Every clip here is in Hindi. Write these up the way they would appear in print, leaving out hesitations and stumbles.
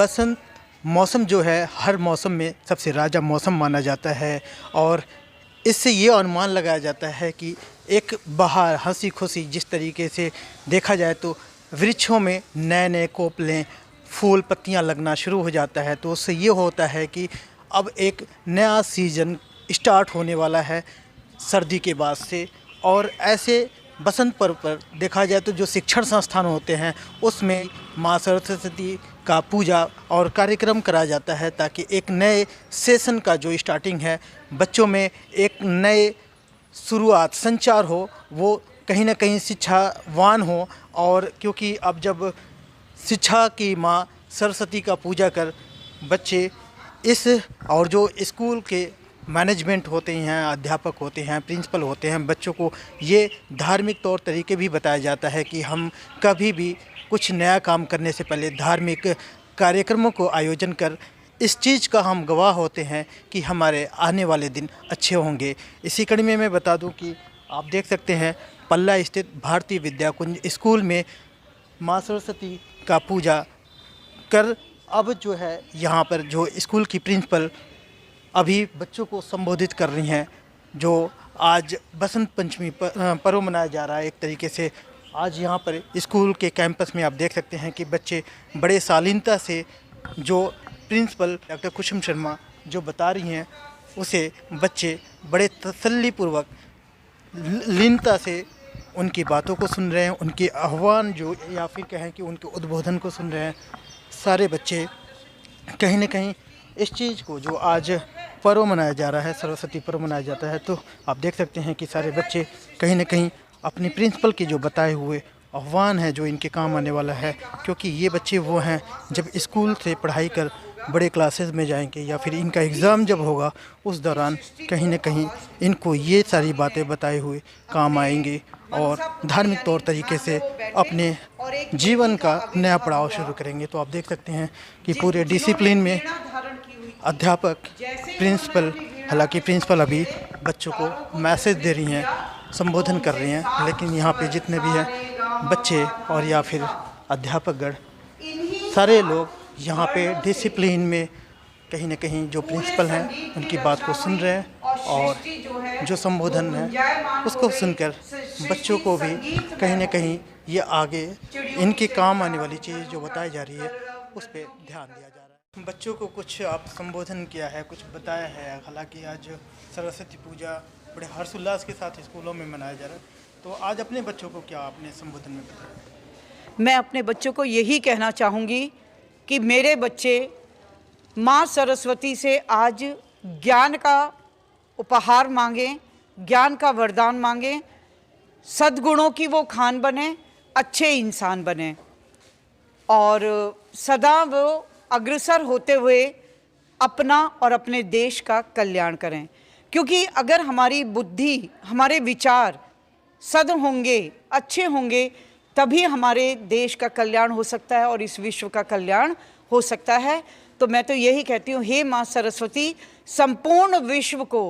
बसंत मौसम जो है हर मौसम में सबसे राजा मौसम माना जाता है और इससे ये अनुमान लगाया जाता है कि एक बहार हंसी खुशी जिस तरीके से देखा जाए तो वृक्षों में नए नए कोपलें फूल पत्तियां लगना शुरू हो जाता है, तो उससे ये होता है कि अब एक नया सीज़न स्टार्ट होने वाला है सर्दी के बाद से। और ऐसे बसंत पर्व पर देखा जाए तो जो शिक्षण संस्थान होते हैं उसमें माँ सरस्वती का पूजा और कार्यक्रम कराया जाता है ताकि एक नए सेशन का जो स्टार्टिंग है बच्चों में एक नए शुरुआत संचार हो, वो कहीं ना कहीं शिक्षावान हो। और क्योंकि अब जब शिक्षा की माँ सरस्वती का पूजा कर बच्चे इस और जो स्कूल के मैनेजमेंट होते हैं, अध्यापक होते हैं, प्रिंसिपल होते हैं, बच्चों को ये धार्मिक तौर तरीके भी बताया जाता है कि हम कभी भी कुछ नया काम करने से पहले धार्मिक कार्यक्रमों को आयोजन कर इस चीज़ का हम गवाह होते हैं कि हमारे आने वाले दिन अच्छे होंगे। इसी कड़ी में मैं बता दूं कि आप देख सकते हैं पल्ला स्थित भारतीय विद्या कुंज स्कूल में माँ सरस्वती का पूजा कर अब जो है यहाँ पर जो स्कूल की प्रिंसिपल अभी बच्चों को संबोधित कर रही हैं। जो आज बसंत पंचमी पर्व मनाया जा रहा है एक तरीके से, आज यहाँ पर स्कूल के कैंपस में आप देख सकते हैं कि बच्चे बड़े शालीनता से जो प्रिंसिपल डॉक्टर कुसुम शर्मा जो बता रही हैं उसे बच्चे बड़े तसल्लीपूर्वक लीनता से उनकी बातों को सुन रहे हैं, उनके आह्वान जो या फिर कहें कि उनके उद्बोधन को सुन रहे हैं। सारे बच्चे कहीं ना कहीं इस चीज़ को जो आज पर्व मनाया जा रहा है, सरस्वती पर्व मनाया जाता है, तो आप देख सकते हैं कि सारे बच्चे कहीं ना कहीं अपनी प्रिंसिपल के जो बताए हुए आह्वान है जो इनके काम आने वाला है, क्योंकि ये बच्चे वो हैं जब स्कूल से पढ़ाई कर बड़े क्लासेस में जाएंगे या फिर इनका एग्ज़ाम जब होगा उस दौरान कहीं ना कहीं इनको ये सारी बातें बताए हुए काम आएंगे और धार्मिक तौर तरीके से अपने जीवन का नया पड़ाव शुरू करेंगे। तो आप देख सकते हैं कि पूरे डिसिप्लिन में अध्यापक, प्रिंसिपल, हालांकि प्रिंसिपल अभी बच्चों को मैसेज दे रही हैं, संबोधन कर रही हैं, लेकिन यहाँ पे जितने भी हैं बच्चे और या फिर अध्यापकगण सारे लोग यहाँ पे डिसिप्लिन में कहीं ना कहीं जो प्रिंसिपल हैं उनकी बात को सुन रहे हैं और जो संबोधन है उसको सुनकर बच्चों को भी कहीं ना कहीं ये आगे इनके काम आने वाली चीज़ जो बताई जा रही है उस पर ध्यान दिया जा रहा है। बच्चों को कुछ आप संबोधन किया है, कुछ बताया है। हालांकि आज सरस्वती पूजा बड़े हर्षोल्लास के साथ स्कूलों में मनाया जा रहा है, तो आज अपने बच्चों को क्या आपने संबोधन में बताया? मैं अपने बच्चों को यही कहना चाहूँगी कि मेरे बच्चे माँ सरस्वती से आज ज्ञान का उपहार मांगें, ज्ञान का वरदान मांगें, सद्गुणों की वो खान बने, अच्छे इंसान बने और सदा वो अग्रसर होते हुए अपना और अपने देश का कल्याण करें। क्योंकि अगर हमारी बुद्धि, हमारे विचार सद होंगे, अच्छे होंगे, तभी हमारे देश का कल्याण हो सकता है और इस विश्व का कल्याण हो सकता है। तो मैं तो यही कहती हूँ, हे माँ सरस्वती, संपूर्ण विश्व को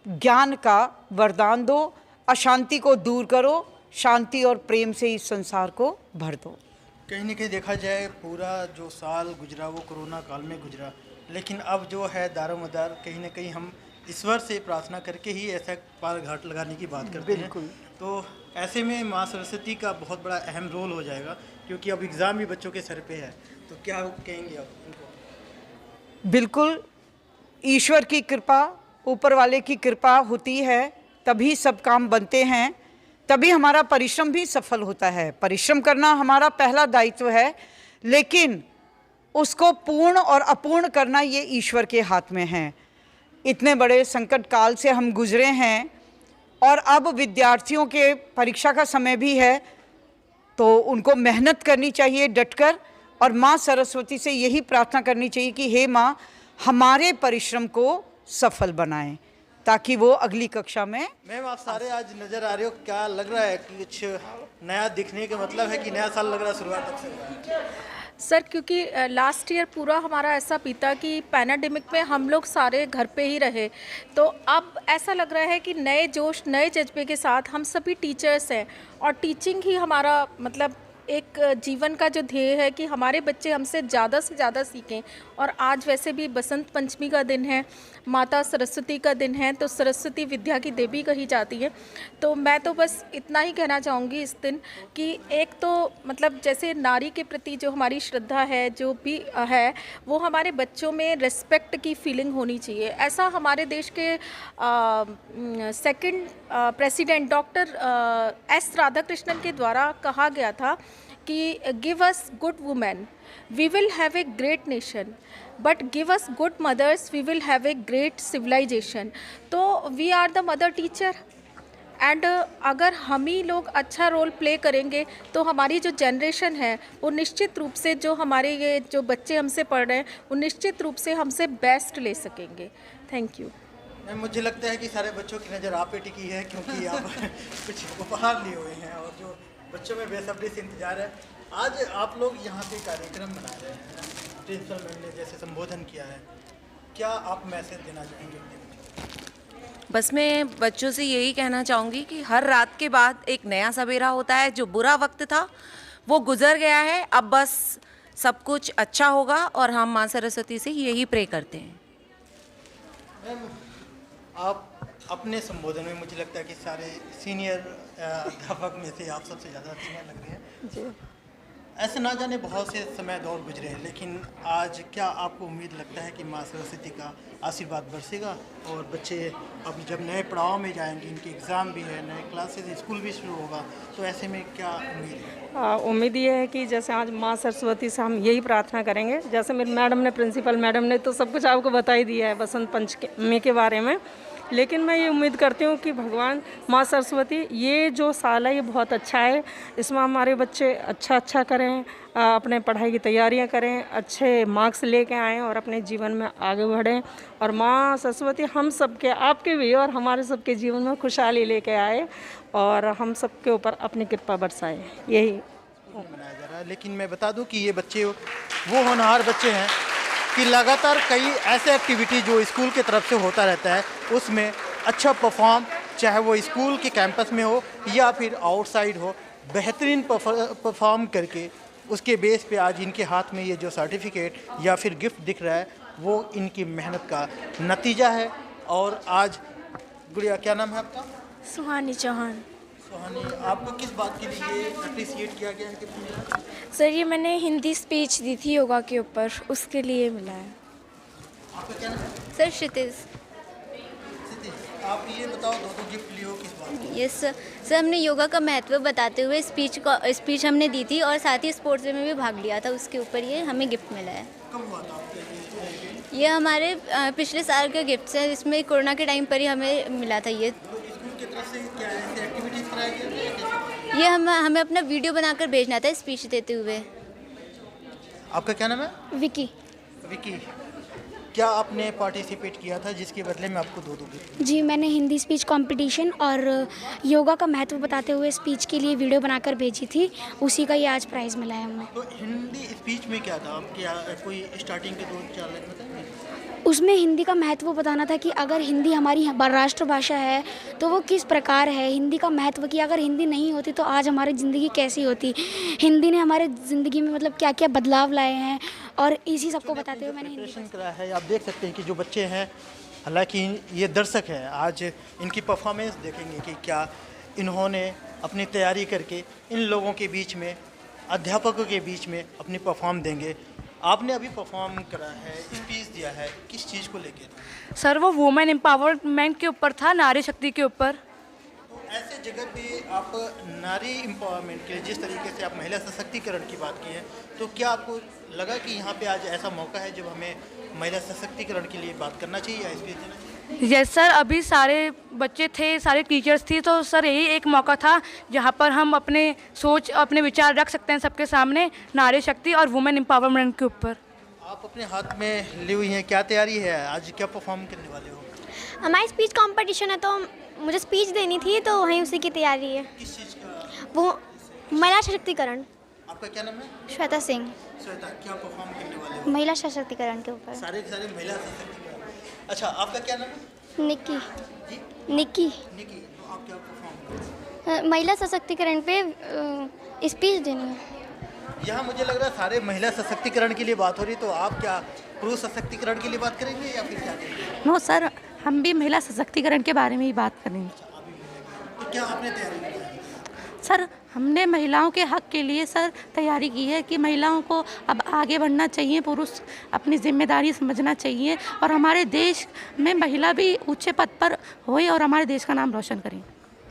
ज्ञान का वरदान दो, अशांति को दूर करो, शांति और प्रेम से इस संसार को भर दो। कहीं ना कहीं देखा जाए पूरा जो साल गुजरा वो कोरोना काल में गुजरा, लेकिन अब जो है दारोमदार कहीं ना कहीं हम ईश्वर से प्रार्थना करके ही ऐसा पार घाट लगाने की बात करते हैं। तो ऐसे में माँ सरस्वती का बहुत बड़ा अहम रोल हो जाएगा, क्योंकि अब एग्ज़ाम भी बच्चों के सर पे है, तो क्या कहेंगे आप उनको? बिल्कुल, ईश्वर की कृपा, ऊपर वाले की कृपा होती है तभी सब काम बनते हैं, तभी हमारा परिश्रम भी सफल होता है। परिश्रम करना हमारा पहला दायित्व है, लेकिन उसको पूर्ण और अपूर्ण करना ये ईश्वर के हाथ में है। इतने बड़े संकट काल से हम गुजरे हैं और अब विद्यार्थियों के परीक्षा का समय भी है, तो उनको मेहनत करनी चाहिए डटकर, और माँ सरस्वती से यही प्रार्थना करनी चाहिए कि हे माँ, हमारे परिश्रम को सफल बनाएं ताकि वो अगली कक्षा में। मैम, आप सारे आज नज़र आ रहे हो, क्या लग रहा है कि कुछ नया दिखने का मतलब है कि नया साल लग रहा है शुरुआत अब से? सर, क्योंकि लास्ट ईयर पूरा हमारा ऐसा बीता कि पैंडेमिक में हम लोग सारे घर पे ही रहे, तो अब ऐसा लग रहा है कि नए जोश, नए जज्बे के साथ हम सभी टीचर्स हैं और टीचिंग ही हमारा मतलब एक जीवन का जो ध्येय है कि हमारे बच्चे हमसे ज़्यादा से ज़्यादा सीखें। और आज वैसे भी बसंत पंचमी का दिन है, माता सरस्वती का दिन है, तो सरस्वती विद्या की देवी कही जाती है। तो मैं तो बस इतना ही कहना चाहूँगी इस दिन कि एक तो मतलब जैसे नारी के प्रति जो हमारी श्रद्धा है, जो भी है, वो हमारे बच्चों में रिस्पेक्ट की फीलिंग होनी चाहिए। ऐसा हमारे देश के second president doctor S Radhakrishnan के द्वारा कहा गया था कि give us good women we will have a great nation, but give us good mothers we will have a great civilisation. तो we are the mother teacher and अगर हम ही लोग अच्छा रोल प्ले करेंगे तो हमारी जो जनरेशन है वो निश्चित रूप से, जो हमारे ये जो बच्चे हमसे पढ़ रहे हैं, वो निश्चित रूप से हमसे बेस्ट ले सकेंगे। Thank you. मैम, मुझे लगता है कि सारे बच्चों की नज़र आप पे टिकी है, क्योंकि आप कुछ उपहार लिए हुए हैं और जो बच्चों में बेसब्री से इंतजार है। आज आप लोग यहाँ पे कार्यक्रम बना रहे हैं, प्रिंसिपल मैम ने जैसे संबोधन किया है, क्या आप मैसेज देना चाहेंगे अपने बच्चों को? बस मैं बच्चों से यही कहना चाहूँगी कि हर रात के बाद एक नया सवेरा होता है। जो बुरा वक्त था वो गुजर गया है, अब बस सब कुछ अच्छा होगा और हम माँ सरस्वती से यही प्रे करते हैं। मैम, आप अपने संबोधन में मुझे लगता है कि सारे सीनियर अध्यापक में से आप सबसे ज़्यादा सीनियर लग रहे हैं जी। ऐसे ना जाने बहुत से समय दौर गुजरे हैं, लेकिन आज क्या आपको उम्मीद लगता है कि माँ सरस्वती का आशीर्वाद बरसेगा और बच्चे अब जब नए पड़ाव में जाएंगे, इनके एग्ज़ाम भी है, नए क्लासेस, स्कूल भी शुरू होगा, तो ऐसे में क्या उम्मीद है? उम्मीद ये है कि जैसे आज माँ सरस्वती से हम यही प्रार्थना करेंगे। जैसे मेरी मैडम ने, प्रिंसिपल मैडम ने तो सब कुछ आपको बता ही दिया है बसंत पंचमी के बारे में, लेकिन मैं ये उम्मीद करती हूँ कि भगवान माँ सरस्वती ये जो साल है ये बहुत अच्छा है, इसमें हमारे बच्चे अच्छा करें, अपने पढ़ाई की तैयारियाँ करें, अच्छे मार्क्स लेके आएँ और अपने जीवन में आगे बढ़ें। और माँ सरस्वती हम सबके, आपके भी और हमारे सबके जीवन में खुशहाली लेके आए और हम सबके ऊपर अपनी कृपा बरसाए, यही मनाया जा रहा है। लेकिन मैं बता दूं कि ये बच्चे वो होनहार बच्चे हैं कि लगातार कई ऐसे एक्टिविटी जो स्कूल की तरफ से होता रहता है उसमें अच्छा परफॉर्म, चाहे वो स्कूल के कैंपस में हो या फिर आउटसाइड हो, बेहतरीन परफॉर्म करके उसके बेस पे आज इनके हाथ में ये जो सर्टिफिकेट या फिर गिफ्ट दिख रहा है वो इनकी मेहनत का नतीजा है। और आज गुड़िया, क्या नाम है आपका? सुहानी चौहान। सुहानी, आपको किस बात के लिए अप्रिसिएट किया गया है कि मिला? सर ये मैंने हिंदी स्पीच दी थी योगा के ऊपर, उसके लिए मिला है। आपका क्या नाम है? सर क्षितिज। आप ये बताओ, दो गिफ्ट लिए हो, किस बात की? यस सर, हमने योगा का महत्व बताते हुए स्पीच हमने दी थी और साथ ही स्पोर्ट्स में भी भाग लिया था, उसके ऊपर ये हमें गिफ्ट मिला है। कब हुआ था आपके ये हमारे पिछले साल का गिफ्ट है, इसमें कोरोना के टाइम पर ही हमें मिला था ये। स्कूल की तरफ से क्या ऐसे एक्टिविटीज कराई गई थी? ये हमें अपना वीडियो बनाकर भेजना था स्पीच देते हुए। आपका क्या नाम है? विकी। विकी, क्या आपने पार्टिसिपेट किया था जिसके बदले में आपको दो गिफ्ट? जी मैंने हिंदी स्पीच कंपटीशन और योगा का महत्व बताते हुए स्पीच के लिए वीडियो बनाकर भेजी थी, उसी का ये आज प्राइज़ मिला है हमें। तो हिंदी स्पीच में क्या था आपके, कोई स्टार्टिंग के 2-4 लाइन बताएंगे? उसमें हिंदी का महत्व बताना था कि अगर हिंदी हमारी राष्ट्रभाषा है तो वो किस प्रकार है, हिंदी का महत्व कि अगर हिंदी नहीं होती तो आज हमारी ज़िंदगी कैसी होती, हिंदी ने हमारे ज़िंदगी में मतलब क्या क्या बदलाव लाए हैं, और इसी सबको बताते हुए मैंने प्रिपरेशन करा है। आप देख सकते हैं कि जो बच्चे हैं, हालांकि ये दर्शक हैं, आज इनकी परफॉर्मेंस देखेंगे कि क्या इन्होंने अपनी तैयारी करके इन लोगों के बीच में, अध्यापकों के बीच में अपनी परफॉर्म देंगे। आपने अभी परफॉर्म करा है, स्पीच दिया है, किस चीज़ को लेके था? सर वो वुमेन एम्पावरमेंट के ऊपर था, नारी शक्ति के ऊपर। तो ऐसे जगह पे आप नारी एम्पावरमेंट के लिए जिस तरीके से आप महिला सशक्तिकरण की बात की है, तो क्या आपको लगा कि यहाँ पे आज ऐसा मौका है जब हमें महिला सशक्तिकरण के लिए बात करना चाहिए या स्पीच देना चाहिए? यस सर, अभी सारे बच्चे थे, सारे टीचर्स थी, तो सर यही एक मौका था जहाँ पर हम अपने सोच, अपने विचार रख सकते हैं सबके सामने, नारी शक्ति और वुमेन एम्पावरमेंट के ऊपर। आप अपने हाथ में ली हुई हैं, क्या तैयारी है आज, क्या परफॉर्म करने वाले हो? हमारी स्पीच कंपटीशन है तो मुझे स्पीच देनी थी, तो वहीं उसी की तैयारी है। किस चीज़ का? वो महिला सशक्तिकरण। आपका क्या नाम है? श्वेता सिंह। श्वेता, क्या परफॉर्म करने वाले हो? महिला सशक्तिकरण के ऊपर। सारे के सारे महिला सशक्तिकरण। अच्छा, आपका क्या नाम है? निक्की। जी? निक्की। निकी, तो आप क्या परफॉर्म करोगे? महिला सशक्तिकरण पे स्पीच देनी है। यहाँ मुझे लग रहा है सारे महिला सशक्तिकरण के लिए बात हो रही, तो आप क्या पुरुष सशक्तिकरण के लिए बात करेंगे या फिर क्या करेंगे? नो सर, हम भी महिला सशक्तिकरण के बारे में ही बात करेंगे। तो क्या आपने तैयारी की है? सर, हमने महिलाओं के हक के लिए सर तैयारी की है कि महिलाओं को अब आगे बढ़ना चाहिए, पुरुष अपनी जिम्मेदारी समझना चाहिए और हमारे देश में महिला भी ऊंचे पद पर होए और हमारे देश का नाम रोशन करें।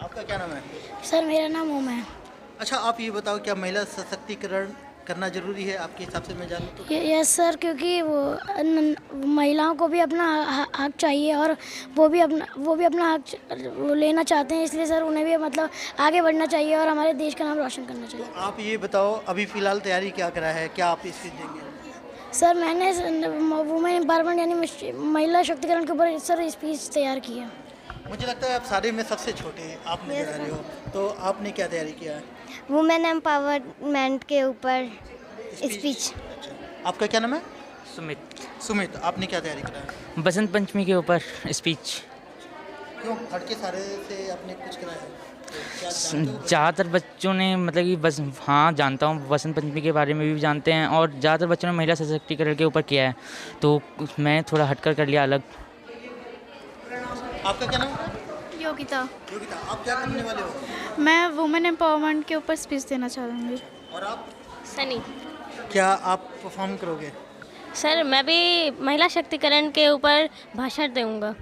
आपका क्या नाम है? सर मेरा नाम ओम है। अच्छा, आप ये बताओ, क्या महिला सशक्तिकरण करना जरूरी है आपके हिसाब से, मैं जानूँ तो? यस सर, क्योंकि वो महिलाओं को भी अपना हक चाहिए और वो भी अपना हक वो लेना चाहते हैं, इसलिए सर उन्हें भी मतलब आगे बढ़ना चाहिए और हमारे देश का नाम रोशन करना चाहिए। तो आप ये बताओ, अभी फ़िलहाल तैयारी क्या करा है, क्या आप स्पीच देंगे? सर मैंने वुमेन एम्पावरमेंट यानी महिला शक्तिकरण के ऊपर सर स्पीच तैयार की है। मुझे लगता है आप सारे में सबसे छोटे आप नजर आ रहे हो, तो आपने क्या तैयारी किया है? वुमेन एम्पावरमेंट के ऊपर स्पीच। आपका क्या नाम है? सुमित, आपने क्या तैयारी करा है? बसंत पंचमी के ऊपर स्पीच। क्यों हटके सारे से आपने कुछ कराया है? तो क्या जानते हो? ज़्यादातर बच्चों ने मतलब कि बस हाँ जानता हूँ, बसंत पंचमी के बारे में भी जानते हैं और ज़्यादातर बच्चों ने महिला सशक्तिकरण के ऊपर किया है, तो मैं थोड़ा हटकर कर लिया अलग। आपका क्या नाम है? योगिता। आप क्या करने वाले हो? मैं वुमेन एम्पावरमेंट के ऊपर स्पीच देना चाहूँगी। और आप? सनी। क्या आप परफॉर्म करोगे? सर मैं भी महिला शक्तिकरण के ऊपर भाषण दूंगा।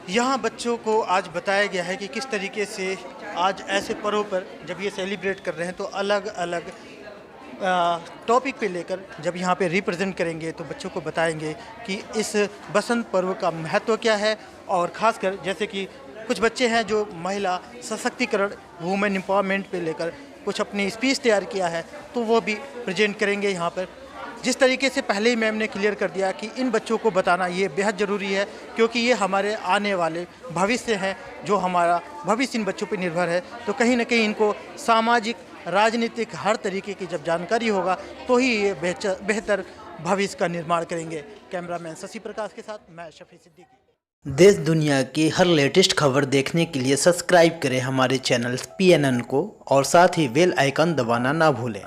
यहाँ बच्चों को आज बताया गया है कि किस तरीके से आज ऐसे पर्व पर जब ये सेलिब्रेट कर रहे हैं तो अलग अलग टॉपिक पे लेकर जब यहाँ पे रिप्रेजेंट करेंगे तो बच्चों को बताएंगे कि इस बसंत पर्व का महत्व क्या है। और ख़ासकर जैसे कि कुछ बच्चे हैं जो महिला सशक्तिकरण वुमेन एम्पावरमेंट पे लेकर कुछ अपनी स्पीच तैयार किया है, तो वो भी प्रेजेंट करेंगे यहाँ पर। जिस तरीके से पहले ही मैम ने क्लियर कर दिया कि इन बच्चों को बताना ये बेहद ज़रूरी है, क्योंकि ये हमारे आने वाले भविष्य हैं, जो हमारा भविष्य इन बच्चों पर निर्भर है। तो कहीं ना कहीं इनको सामाजिक, राजनीतिक हर तरीके की जब जानकारी होगा तो ही ये बेहतर भविष्य का निर्माण करेंगे। कैमरामैन शशि प्रकाश के साथ मैं शफी सिद्दीकी। देश दुनिया की हर लेटेस्ट खबर देखने के लिए सब्सक्राइब करें हमारे चैनल PNN को और साथ ही बेल आइकन दबाना ना भूलें।